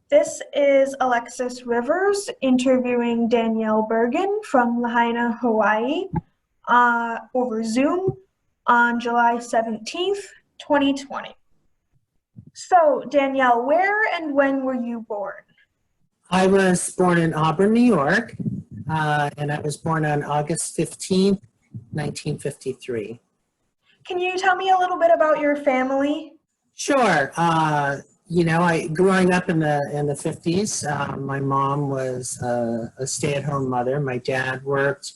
This is Alexis Rivers interviewing Danielle Bergan from Lahaina, Hawaii, over Zoom on July 17th, 2020. So, Danielle, where and when were you born? I was born in Auburn, New York, and I was born on August 15th, 1953. Can you tell me a little bit about your family? Sure. Growing up in the 50s, my mom was a stay-at-home mother. My dad worked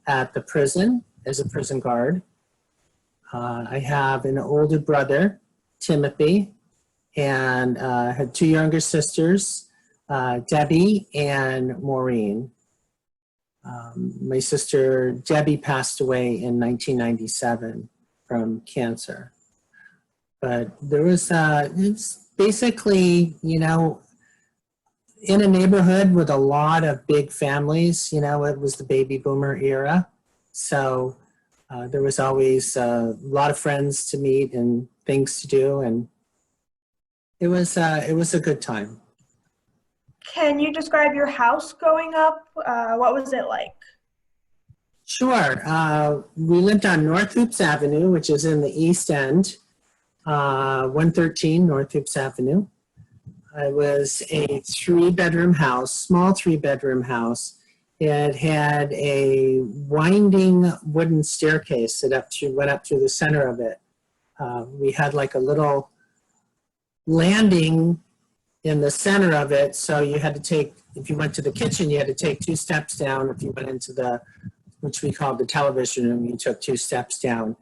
at the prison as a prison guard. I have an older brother, Timothy, and had two younger sisters, Debbie and Maureen. My sister Debbie passed away in 1997 from cancer. But there was, it's basically, in a neighborhood with a lot of big families. It was the baby boomer era. So there was always a lot of friends to meet and things to do. And it was a good time. Can you describe your house growing up? What was it like? Sure. We lived on North Hoops Avenue, which is in the East End, 113 North Hoops Avenue. It was a three-bedroom house, small three-bedroom house. It had a winding wooden staircase that went up through the center of it. We had like a little landing in the center of it, so you had to take, if you went to the kitchen, you had to take 2 steps down. If you went into which we called the television room, you took 2 steps down.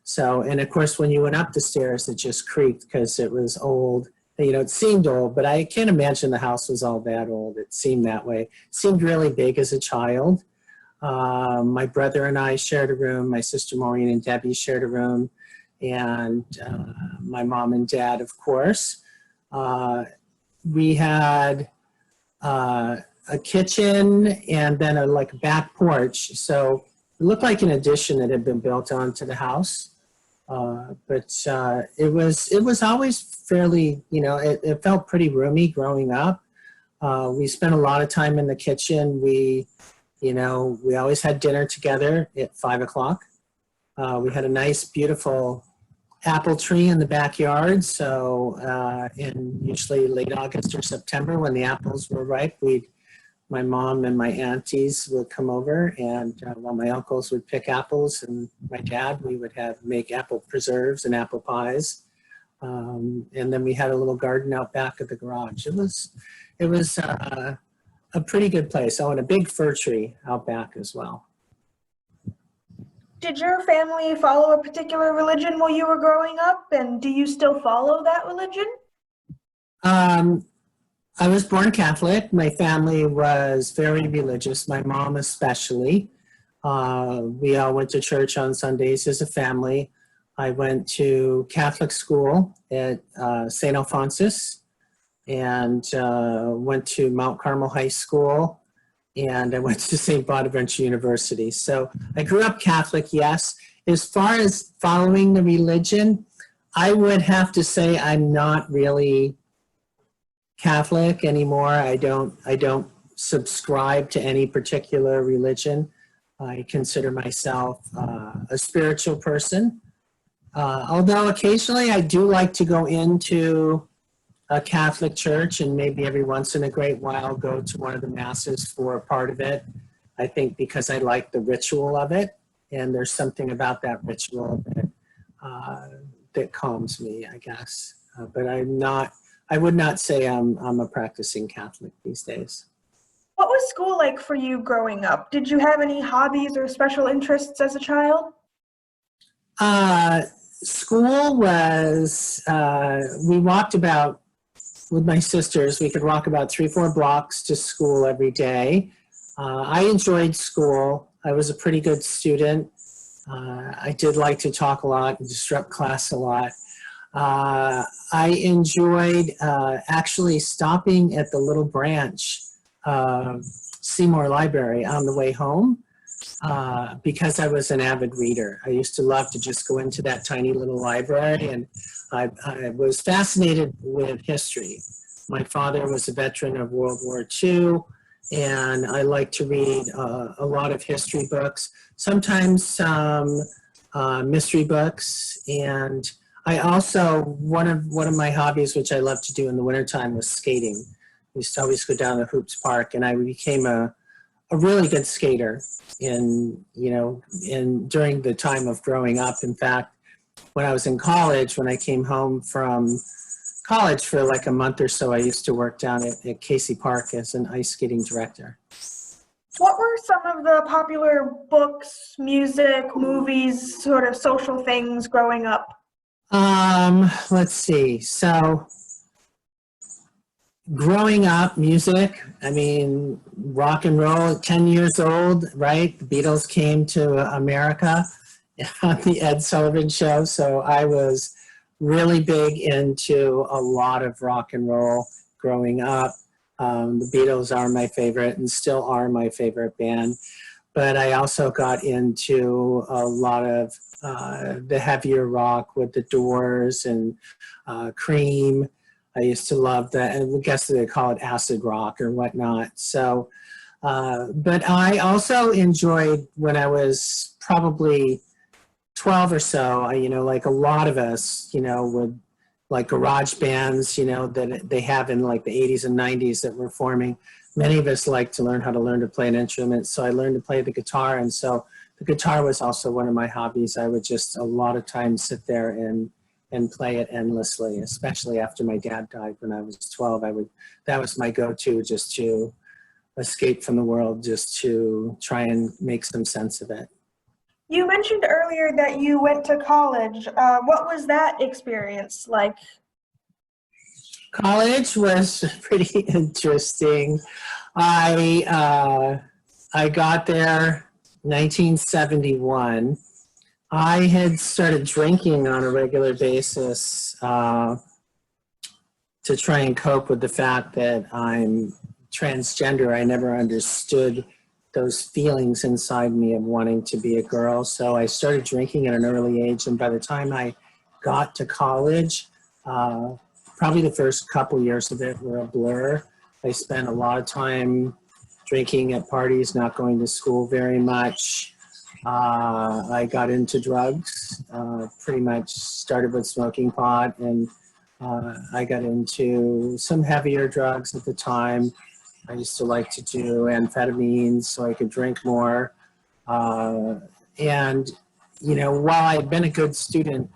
So, and of course, when you went up the stairs, it just creaked because it was old. It seemed old, but I can't imagine the house was all that old. It seemed that way. It seemed really big as a child. My brother and I shared a room. My sister Maureen and Debbie shared a room. And my mom and dad, of course. We had a kitchen and then a back porch. So it looked like an addition that had been built onto the house. But it was always fairly, it felt pretty roomy growing up. We spent a lot of time in the kitchen. We always had dinner together at 5 o'clock. We had a nice, beautiful apple tree in the backyard. So in usually late August or September when the apples were ripe, my mom and my aunties would come over, and while my uncles would pick apples and my dad, we would make apple preserves and apple pies. And then we had a little garden out back of the garage. It was a pretty good place. Oh, and a big fir tree out back as well. Did your family follow a particular religion while you were growing up, and do you still follow that religion? I was born Catholic. My family was very religious, my mom especially. We all went to church on Sundays as a family. I went to Catholic school at St. Alphonsus and went to Mount Carmel High School, and I went to St. Bonaventure University. So I grew up Catholic, yes. As far as following the religion, I would have to say I'm not really Catholic anymore. I don't subscribe to any particular religion. I consider myself a spiritual person. Although occasionally I do like to go into a Catholic church and maybe every once in a great while go to one of the masses for a part of it. I think because I like the ritual of it, and there's something about that ritual that calms me, I guess. But I would not say I'm a practicing Catholic these days. What was school like for you growing up? Did you have any hobbies or special interests as a child? School was, we walked about, with my sisters, we could walk about 3-4 blocks to school every day. I enjoyed school. I was a pretty good student. I did like to talk a lot and disrupt class a lot. I enjoyed actually stopping at the little branch of Seymour Library on the way home because I was an avid reader. I used to love to just go into that tiny little library, and I was fascinated with history. My father was a veteran of World War II, and I like to read a lot of history books, sometimes some mystery books. And I also, one of my hobbies, which I love to do in the wintertime, was skating. We used to always go down to Hoops Park, and I became a really good skater during the time of growing up. In fact, when I was in college, when I came home from college for like a month or so, I used to work down at Casey Park as an ice skating director. What were some of the popular books, music, movies, sort of social things growing up? Let's see. So growing up, music, I mean, rock and roll, 10 years old, right? The Beatles came to America on the Ed Sullivan Show. So I was really big into a lot of rock and roll growing up. The Beatles are my favorite and still are my favorite band. But I also got into a lot of the heavier rock with the Doors and Cream. I used to love that, and I guess they call it acid rock or whatnot. So, but I also enjoyed when I was probably 12 or so, like a lot of us, would like garage bands, that they have in like the 80s and 90s that were forming. Many of us like to learn how to play an instrument. So I learned to play the guitar. And so the guitar was also one of my hobbies. I would just a lot of times sit there and play it endlessly, especially after my dad died when I was 12. That was my go-to, just to escape from the world, just to try and make some sense of it. You mentioned earlier that you went to college. What was that experience like? College was pretty interesting. I got there 1971. I had started drinking on a regular basis to try and cope with the fact that I'm transgender. I never understood those feelings inside me of wanting to be a girl. So I started drinking at an early age. And by the time I got to college, probably the first couple years of it were a blur. I spent a lot of time drinking at parties, not going to school very much. I got into drugs, pretty much started with smoking pot, and I got into some heavier drugs at the time. I used to like to do amphetamines so I could drink more. And, while I'd been a good student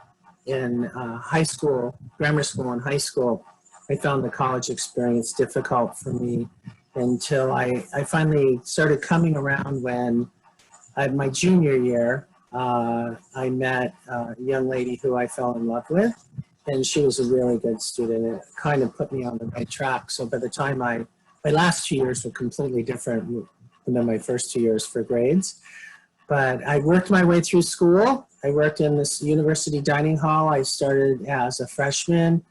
in high school, grammar school and high school, I found the college experience difficult for me until I finally started coming around when my junior year. I met a young lady who I fell in love with, and she was a really good student. It kind of put me on the right track. So by the time my last 2 years were completely different than my first 2 years for grades. But I worked my way through school. I worked in this university dining hall. I started as a freshman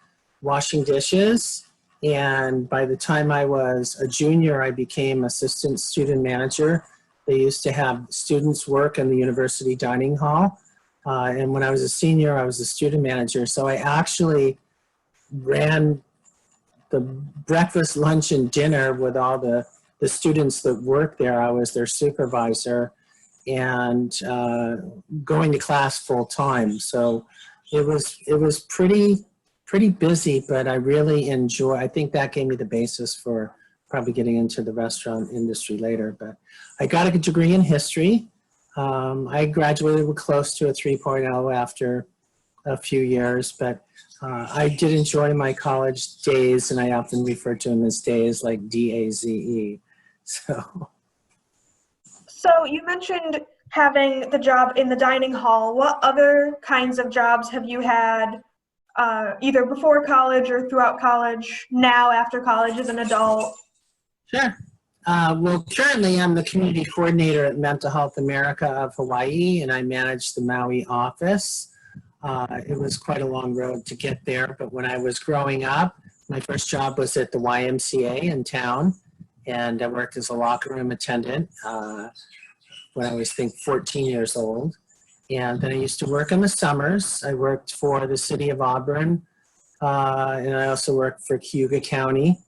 washing dishes. And by the time I was a junior, I became assistant student manager. They used to have students work in the university dining hall. And when I was a senior, I was a student manager. So I actually ran the breakfast, lunch, and dinner with all the students that worked there. I was their supervisor and going to class full time. So it was pretty busy, but I really I think that gave me the basis for probably getting into the restaurant industry later. But I got a degree in history. I graduated with close to a 3.0 after a few years, but I did enjoy my college days, and I often refer to them as days, like D-A-Z-E. So You mentioned having the job in the dining hall. What other kinds of jobs have you had either before college or throughout college, now after college as an adult? Sure. Well, currently I'm the community coordinator at Mental Health America of Hawaii, and I manage the Maui office. It was quite a long road to get there, but when I was growing up, my first job was at the YMCA in town, and I worked as a locker room attendant when I was, 14 years old. And then I used to work in the summers. I worked for the city of Auburn and I also worked for Cayuga County.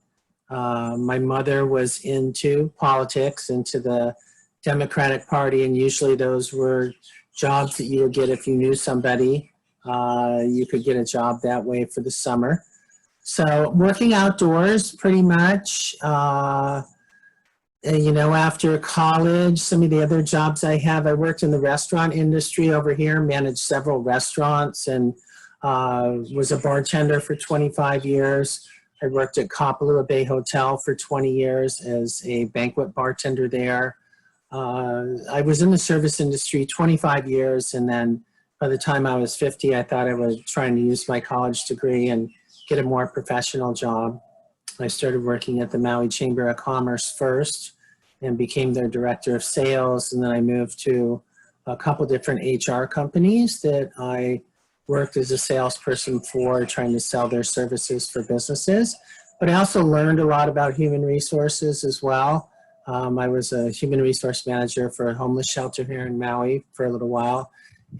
My mother was into politics, into the Democratic Party, and usually those were jobs that you would get if you knew somebody. You could get a job that way for the summer. So working outdoors pretty much. You know, after college, some of the other jobs I have, I worked in the restaurant industry over here, managed several restaurants, and was a bartender for 25 years. I worked at Kapalua Bay Hotel for 20 years as a banquet bartender there. I was in the service industry 25 years, and then by the time I was 50, I thought I was trying to use my college degree and get a more professional job. I started working at the Maui Chamber of Commerce first and became their director of sales, and then I moved to a couple different HR companies that I worked as a salesperson for, trying to sell their services for businesses. But I also learned a lot about human resources as well. I was a human resource manager for a homeless shelter here in Maui for a little while.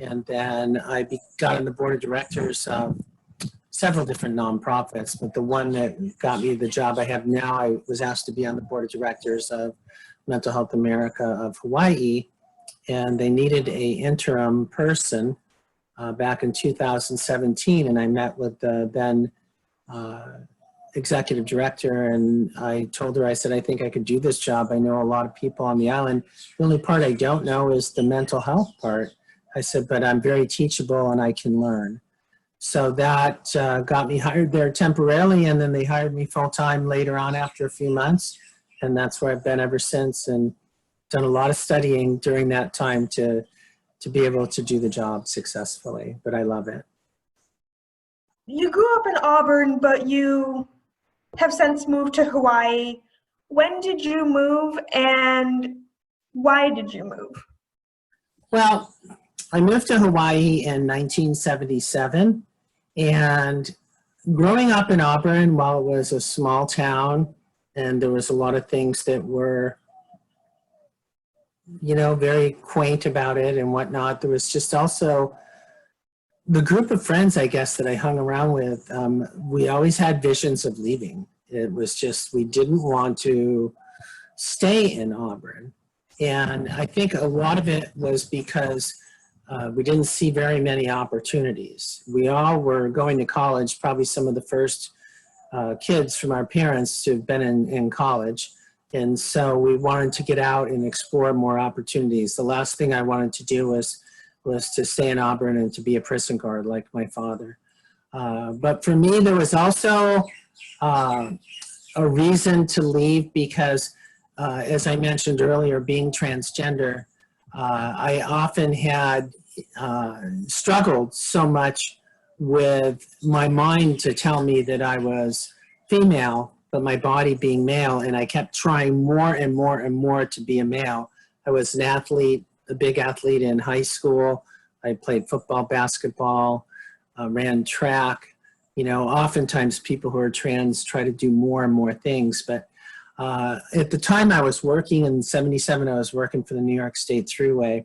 And then I got on the board of directors of several different nonprofits, but the one that got me the job I have now, I was asked to be on the board of directors of Mental Health America of Hawaii, and they needed a interim person back in 2017, and I met with the then executive director, and I told her, I said, I think I could do this job. I know a lot of people on the island. The only part I don't know is the mental health part. I said, but I'm very teachable and I can learn. So that got me hired there temporarily, and then they hired me full-time later on after a few months, and that's where I've been ever since, and done a lot of studying during that time to be able to do the job successfully, but I love it. You grew up in Auburn, but you have since moved to Hawaii. When did you move, and why did you move? Well, I moved to Hawaii in 1977. And growing up in Auburn, while it was a small town and there was a lot of things that were, you know, very quaint about it and whatnot, there was just also the group of friends, I guess, that I hung around with. We always had visions of leaving. It was just, we didn't want to stay in Auburn. And I think a lot of it was because we didn't see very many opportunities. We all were going to college, probably some of the first kids from our parents to have been in college. And so we wanted to get out and explore more opportunities. The last thing I wanted to do was to stay in Auburn and to be a prison guard like my father. But for me, there was also a reason to leave because, as I mentioned earlier, being transgender, I often had struggled so much with my mind to tell me that I was female, but my body being male, and I kept trying more and more and more to be a male. I was an athlete, a big athlete in high school. I played football, basketball, ran track. You know, oftentimes people who are trans try to do more and more things, but at the time I was working in 77, I was working for the New York State Thruway.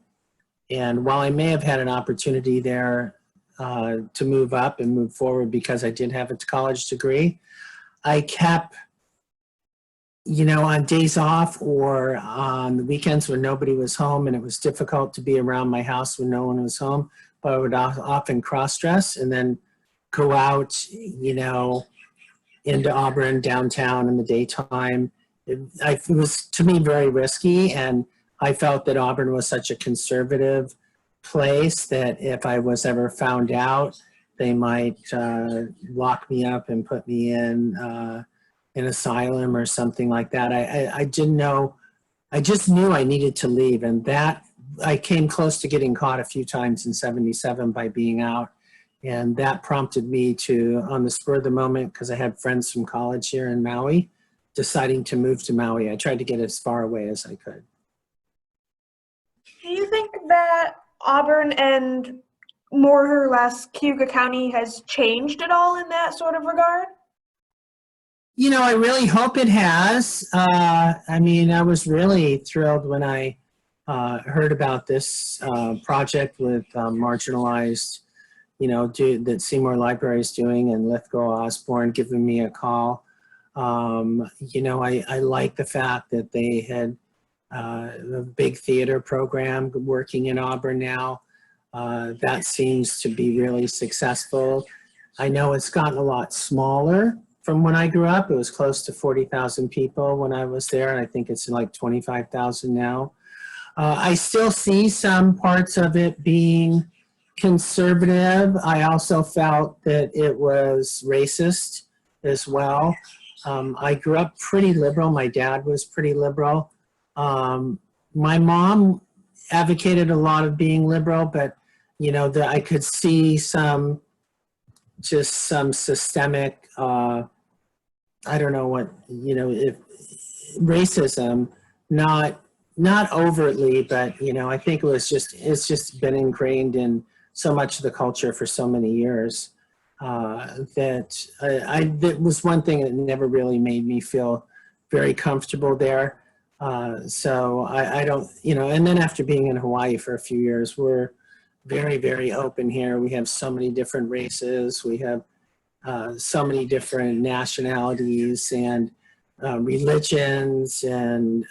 And while I may have had an opportunity there to move up and move forward because I did have a college degree, I kept, you know, on days off or on the weekends when nobody was home and it was difficult to be around my house when no one was home, but I would often cross-dress and then go out, you know, into Auburn downtown in the daytime. It was, to me, very risky, and I felt that Auburn was such a conservative place that if I was ever found out, they might lock me up and put me in an asylum or something like that. I didn't know, I just knew I needed to leave, and that I came close to getting caught a few times in 77 by being out, and that prompted me to, on the spur of the moment, because I had friends from college here in Maui, deciding to move to Maui. I tried to get as far away as I could. Do you think that Auburn and more or less Cayuga County has changed at all in that sort of regard? You know, I really hope it has. I mean, I was really thrilled when I heard about this project with marginalized that Seymour Library is doing, and Lithgow Osborne giving me a call. I like the fact that they had a big theater program working in Auburn now. That seems to be really successful. I know it's gotten a lot smaller from when I grew up. It was close to 40,000 people when I was there, and I think it's like 25,000 now. I still see some parts of it being conservative. I also felt that it was racist as well. I grew up pretty liberal. My dad was pretty liberal. My mom advocated a lot of being liberal, but that I could see some systemic, I don't know what, if racism, not overtly, but I think it's just been ingrained in so much of the culture for so many years, that was one thing that never really made me feel very comfortable there. So I don't, and then after being in Hawaii for a few years, we're very, very open here. We have so many different races. We have so many different nationalities and religions, and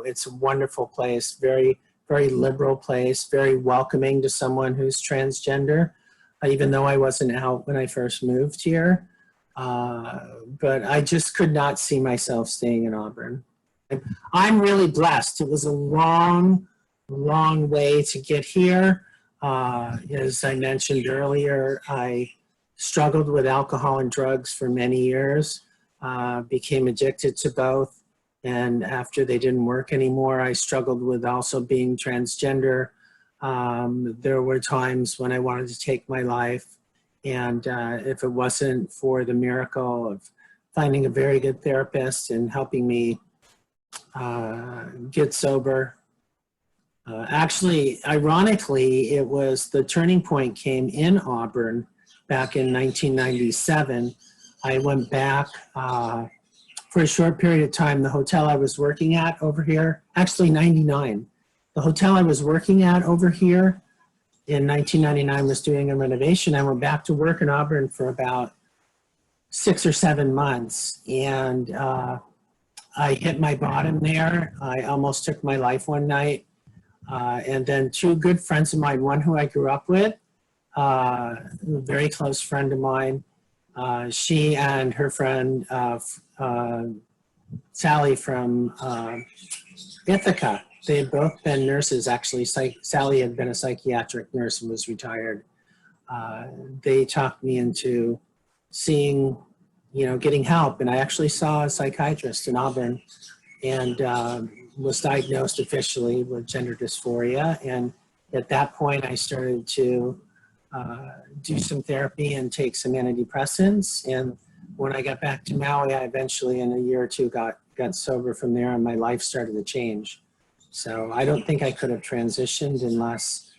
it's a wonderful place, very, very liberal place, very welcoming to someone who's transgender, even though I wasn't out when I first moved here. But I just could not see myself staying in Auburn. I'm really blessed. It was a long, long way to get here. As I mentioned earlier, I struggled with alcohol and drugs for many years, became addicted to both. And after they didn't work anymore, I struggled with also being transgender. There were times when I wanted to take my life. And if it wasn't for the miracle of finding a very good therapist and helping me get sober. Actually, ironically, it was the turning point came in Auburn back in 1997. I went back for a short period of time. The hotel I was working at over here, actually 99. The hotel I was working at over here in 1999 was doing a renovation. I went back to work in Auburn for about 6 or 7 months, and I hit my bottom there. I almost took my life one night. And then two good friends of mine, one who I grew up with, a very close friend of mine, she and her friend, Sally from Ithaca. They had both been nurses, actually. Sally had been a psychiatric nurse and was retired. They talked me into seeing, getting help. And I actually saw a psychiatrist in Auburn, and was diagnosed officially with gender dysphoria. And at that point, I started to do some therapy and take some antidepressants. And when I got back to Maui, I eventually, in a year or two, got sober from there, and my life started to change. So I don't think I could have transitioned unless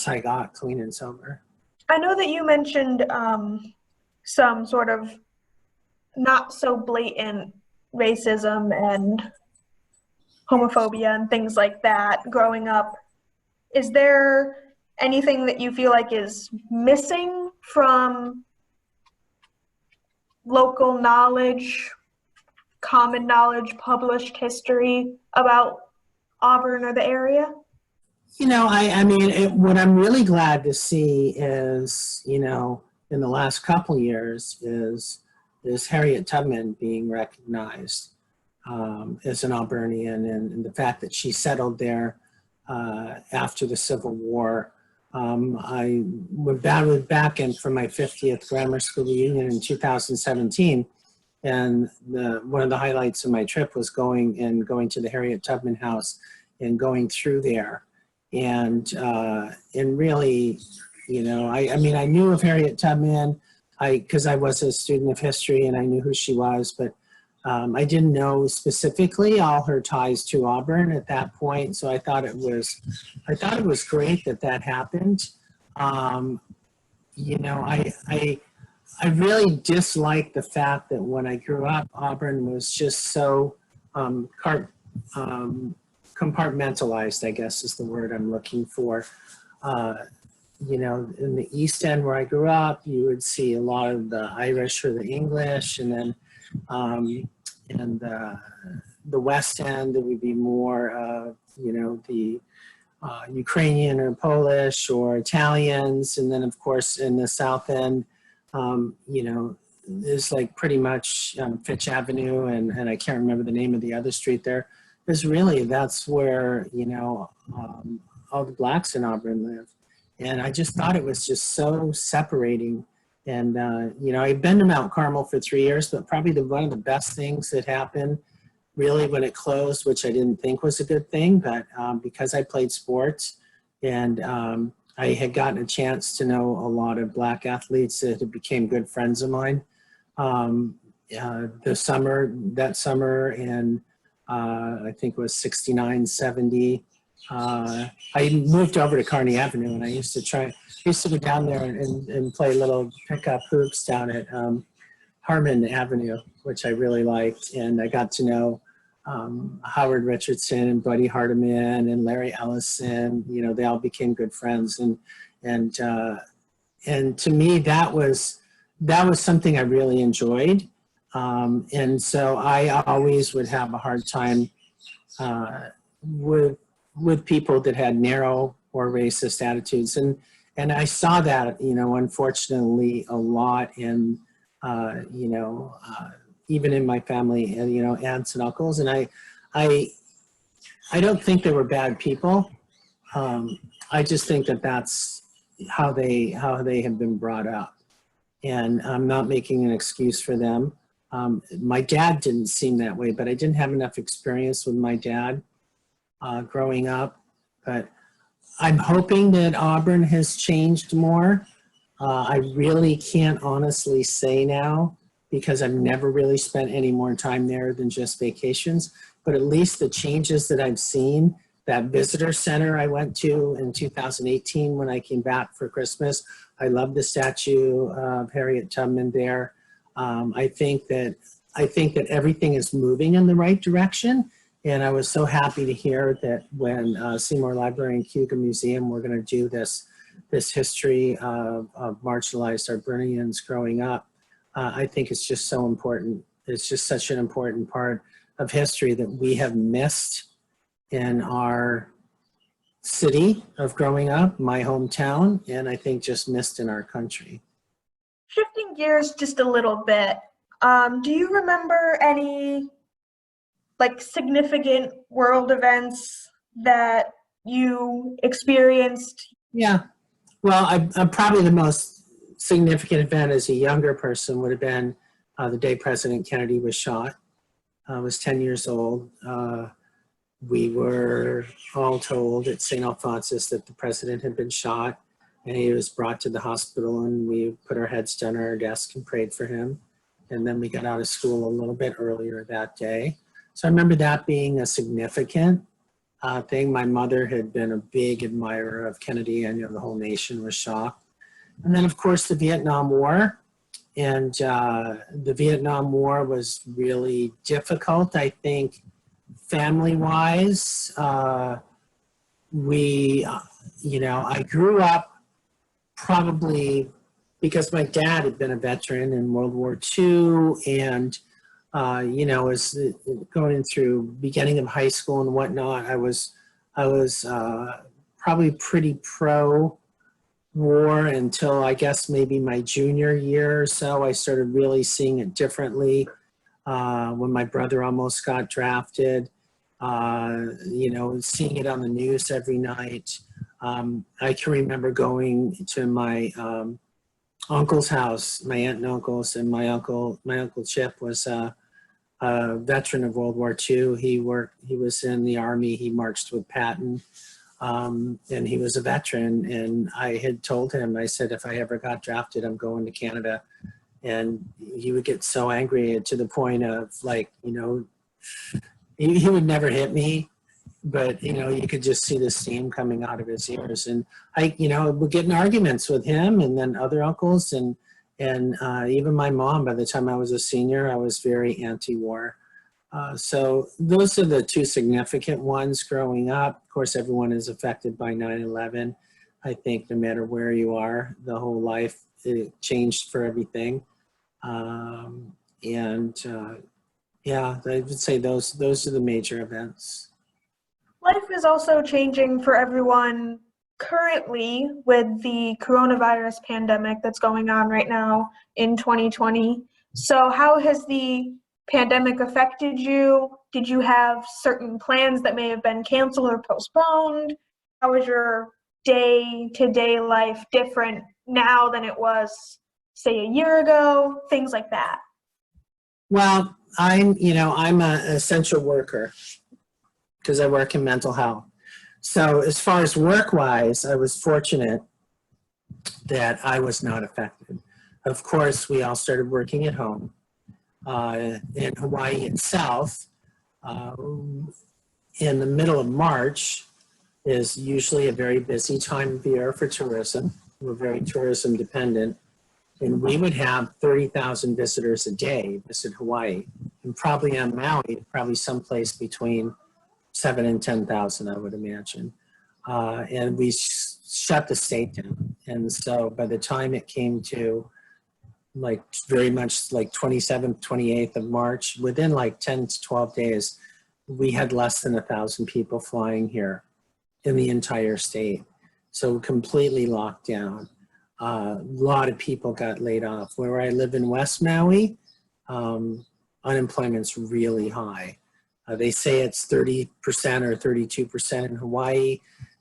I got clean and sober. I know that you mentioned some sort of not so blatant racism and homophobia and things like that growing up. Is there anything that you feel like is missing from local knowledge, common knowledge, published history about Auburn or the area? What I'm really glad to see is, in the last couple years is Harriet Tubman being recognized as an Auburnian, and the fact that she settled there after the Civil War. I went back in for my 50th grammar school reunion in 2017, and one of the highlights of my trip was going to the Harriet Tubman House and going through there, and really, I knew of Harriet Tubman because I was a student of history and I knew who she was, but I didn't know specifically all her ties to Auburn at that point. So I thought it was great that happened. I really disliked the fact that when I grew up, Auburn was just so compartmentalized, I guess is the word I'm looking for. you know, in the East End where I grew up, you would see a lot of the Irish or the English, and then in the West End, there would be more, you know, the Ukrainian or Polish or Italians. And then, of course, in the South End, you know, there's like pretty much Fitch Avenue, and I can't remember the name of the other street there. Because really, that's where, you know, all the blacks in Auburn live. And I just thought it was just so separating. And, you know, I've been to Mount Carmel for 3 years, but probably one of the best things that happened really when it closed, which I didn't think was a good thing, but because I played sports and I had gotten a chance to know a lot of black athletes that became good friends of mine that summer, and I think it was 69, 70. I moved over to Kearney Avenue, and I used to go down there and play little pickup hoops down at Harmon Avenue, which I really liked. And I got to know Howard Richardson and Buddy Hardiman and Larry Ellison. You know, they all became good friends. And to me, that was something I really enjoyed. And so I always would have a hard time with people that had narrow or racist attitudes. And I saw that, you know, unfortunately a lot in, you know, even in my family, you know, aunts and uncles. And I don't think they were bad people. I just think that that's how they have been brought up. And I'm not making an excuse for them. My dad didn't seem that way, but I didn't have enough experience with my dad growing up. But I'm hoping that Auburn has changed more. I really can't honestly say now because I've never really spent any more time there than just vacations. But at least the changes that I've seen, that visitor center I went to in 2018 when I came back for Christmas, I love the statue of Harriet Tubman there. I think that everything is moving in the right direction. And I was so happy to hear that when Seymour Library and Cayuga Museum were going to do this history of marginalized Auburnians growing up. I think it's just so important. It's just such an important part of history that we have missed in our city of growing up, my hometown, and I think just missed in our country. Shifting gears just a little bit, do you remember any like significant world events that you experienced? Yeah, well, I'm probably the most significant event as a younger person would have been the day President Kennedy was shot. I was 10 years old. We were all told at St. Alphonsus that the president had been shot, and he was brought to the hospital, and we put our heads down on our desk and prayed for him. And then we got out of school a little bit earlier that day. So I remember that being a significant thing. My mother had been a big admirer of Kennedy, and the whole nation was shocked. And then, of course, the Vietnam War. And the Vietnam War was really difficult, I think, family-wise. I grew up probably because my dad had been a veteran in World War II, and was going through beginning of high school and whatnot. I was probably pretty pro war until I guess maybe my junior year or so. I started really seeing it differently when my brother almost got drafted. Seeing it on the news every night. I can remember going to my uncle's house, my aunt and uncle's, and my uncle Chip was a veteran of World War II. He was in the Army. He marched with Patton, and he was a veteran. And I had told him, I said, if I ever got drafted, I'm going to Canada. And he would get so angry to the point of he would never hit me, but you could just see the steam coming out of his ears. And I would get in arguments with him and then other uncles and even my mom. By the time I was a senior, I was very anti-war. So those are the two significant ones growing up. Of course, everyone is affected by 9/11. I think no matter where you are, the whole life, it changed for everything. Yeah, I would say those are the major events. Life is also changing for everyone currently with the coronavirus pandemic that's going on right now in 2020. So, how has the pandemic affected you? Did you have certain plans that may have been canceled or postponed? How is your day-to-day life different now than it was, say, a year ago? Things like that. Well, I'm an essential worker because I work in mental health. So as far as work-wise, I was fortunate that I was not affected. Of course, we all started working at home. In Hawaii itself, in the middle of March is usually a very busy time of year for tourism. We're very tourism dependent. And we would have 30,000 visitors a day visit Hawaii. And probably on Maui, probably someplace between 7 and 10,000, I would imagine. And we shut the state down. And so by the time it came to like very much like 27th, 28th of March, within like 10 to 12 days, we had less than 1,000 people flying here in the entire state. So completely locked down. A lot of people got laid off. Where I live in West Maui, unemployment's really high. They say it's 30% or 32% in Hawaii,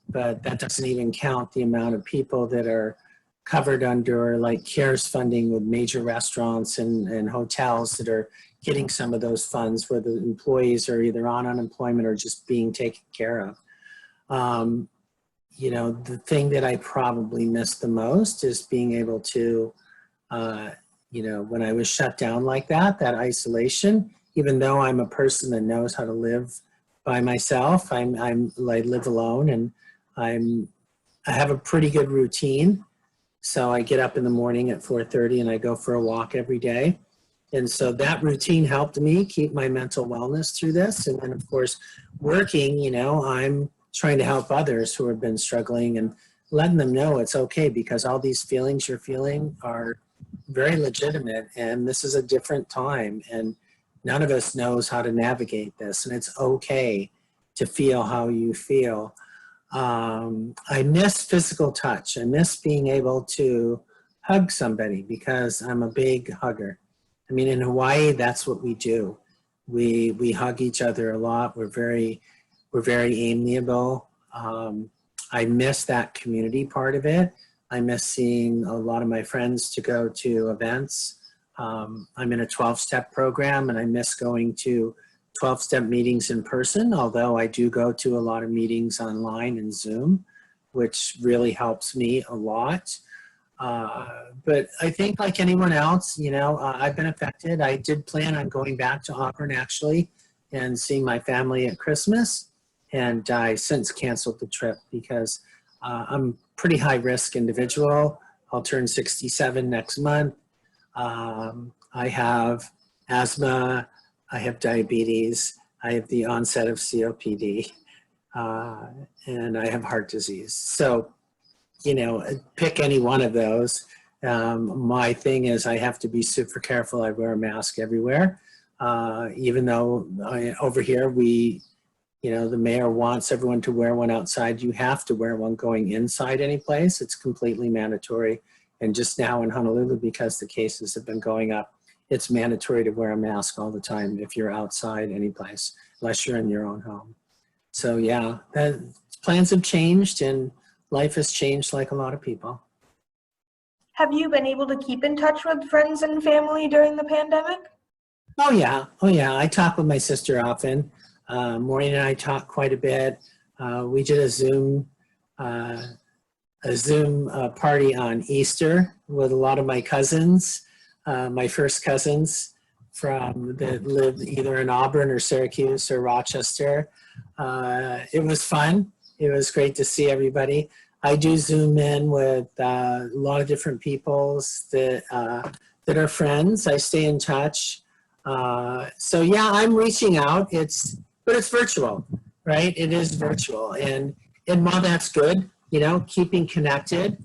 but that doesn't even count the amount of people that are covered under like CARES funding with major restaurants and hotels that are getting some of those funds where the employees are either on unemployment or just being taken care of. The thing that I probably missed the most is being able to, when I was shut down like that isolation, even though I'm a person that knows how to live by myself, I live alone and I have a pretty good routine. So I get up in the morning at 4:30 and I go for a walk every day. And so that routine helped me keep my mental wellness through this. And then of course, working, I'm trying to help others who have been struggling and letting them know it's okay because all these feelings you're feeling are very legitimate and this is a different time and none of us knows how to navigate this and it's okay to feel how you feel. I miss physical touch. I miss being able to hug somebody because I'm a big hugger. I mean, in Hawaii, that's what we do. We hug each other a lot. We're very amiable. I miss that community part of it. I miss seeing a lot of my friends to go to events. I'm in a 12-step program and I miss going to 12-step meetings in person, although I do go to a lot of meetings online and Zoom, which really helps me a lot. But I think like anyone else, I've been affected. I did plan on going back to Auburn actually and seeing my family at Christmas. And I since canceled the trip because I'm a pretty high risk individual. I'll turn 67 next month. I have asthma, I have diabetes, I have the onset of COPD, and I have heart disease. So, pick any one of those. My thing is I have to be super careful. I wear a mask everywhere, even though over here the mayor wants everyone to wear one outside. You have to wear one going inside any place. It's completely mandatory. And just now in Honolulu, because the cases have been going up, it's mandatory to wear a mask all the time if you're outside any place, unless you're in your own home. So yeah, plans have changed and life has changed like a lot of people. Have you been able to keep in touch with friends and family during the pandemic? Oh yeah. I talk with my sister often. Maureen and I talk quite a bit. We did a Zoom party on Easter with a lot of my cousins, my first cousins that lived either in Auburn or Syracuse or Rochester. It was fun. It was great to see everybody. I do Zoom in with a lot of different peoples that are friends. I stay in touch. So yeah, I'm reaching out. But it's virtual, right? It is virtual. And while that's good, you know, keeping connected,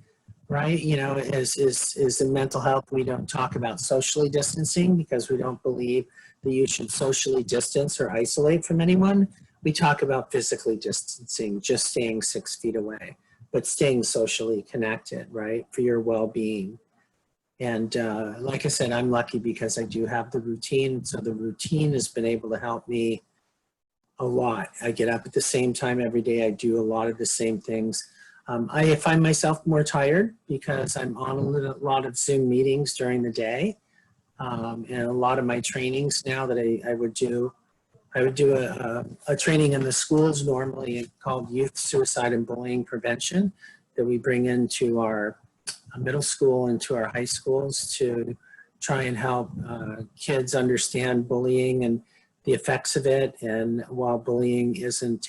right? You know, is in mental health, we don't talk about socially distancing because we don't believe that you should socially distance or isolate from anyone. We talk about physically distancing, just staying 6 feet away, but staying socially connected, right? For your well-being. And like I said, I'm lucky because I do have the routine. So the routine has been able to help me a lot. I get up at the same time every day. I do a lot of the same things. I find myself more tired because I'm on a lot of Zoom meetings during the day. And a lot of my trainings now that I would do a training in the schools normally called Youth Suicide and Bullying Prevention that we bring into our middle school and to our high schools to try and help kids understand bullying and the effects of it. And while bullying doesn't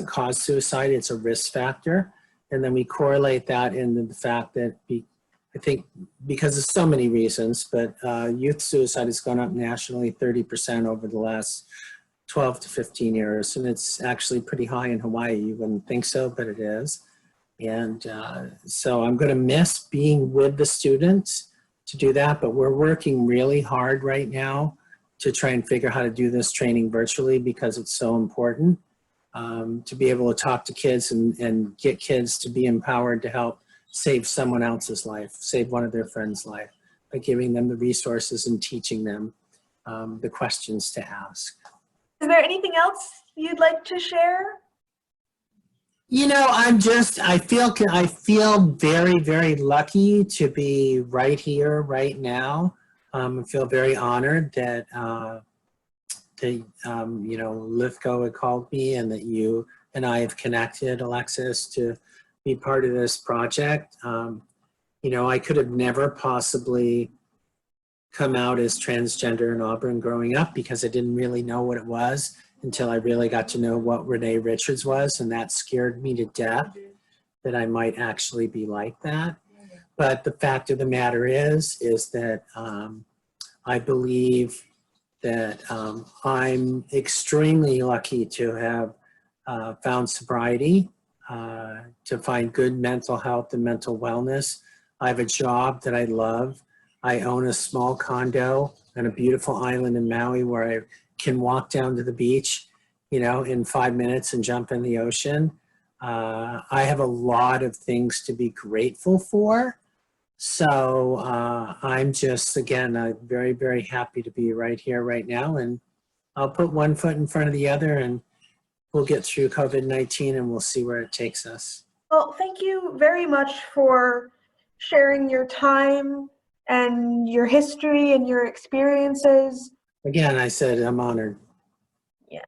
cause suicide, it's a risk factor. And then we correlate that into the fact that I think because of so many reasons, but youth suicide has gone up nationally 30% over the last 12 to 15 years. And it's actually pretty high in Hawaii. You wouldn't think so, but it is. And so I'm going to miss being with the students to do that, but we're working really hard right now to try and figure out how to do this training virtually because it's so important to be able to talk to kids and get kids to be empowered to help save someone else's life, save one of their friends' life by giving them the resources and teaching them the questions to ask. Is there anything else you'd like to share? You know, I feel very, very lucky to be right here, right now. I feel very honored that, you know, Lithgow had called me and that you and I have connected, Alexis, to be part of this project. You know, I could have never possibly come out as transgender in Auburn growing up because I didn't really know what it was until I really got to know what Renee Richards was, and that scared me to death that I might actually be like that. But the fact of the matter is that I believe that I'm extremely lucky to have found sobriety, to find good mental health and mental wellness. I have a job that I love. I own a small condo on a beautiful island in Maui where I can walk down to the beach, you know, in 5 minutes and jump in the ocean. I have a lot of things to be grateful for. So I'm just, again, very, very happy to be right here, right now. And I'll put one foot in front of the other and we'll get through COVID-19 and we'll see where it takes us. Well, thank you very much for sharing your time and your history and your experiences. Again, I said I'm honored.